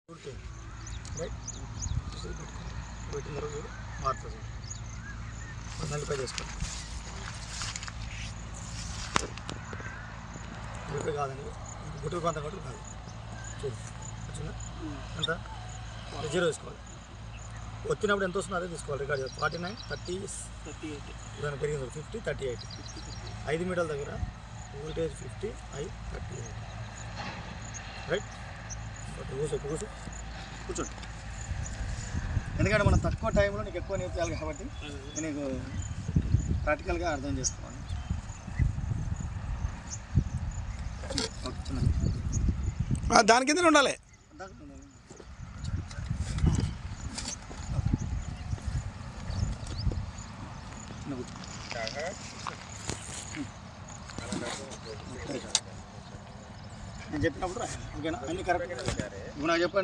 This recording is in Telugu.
రైట్ పెట్టిన తర్వాత మారుతుంది నలిపై చేసుకోండి నలిపై కాదండి గుట్టు కొంత కూడా కాదు చూడు వచ్చిందా ఎంత జీరో వేసుకోవాలి వచ్చినప్పుడు ఎంత వస్తుందో అదే తీసుకోవాలి రికార్డ్ 49 38 దాని పెరిగింది 50 38 5 మీటర్ల దగ్గర వోల్టేజ్ 50 38 రైట్ కూర్చోండి ఎందుకంటే మనం తక్కువ టైంలో నీకు ఎక్కువ నేర్పించాలి కాబట్టి నీకు ప్రాక్టికల్గా అర్థం చేసుకోవాలి. దాని కింద ఉండాలి. నేను చెప్పినప్పుడు ఓకేనా అన్ని కరెక్ట్ ఇప్పుడు నాకు చెప్పండి.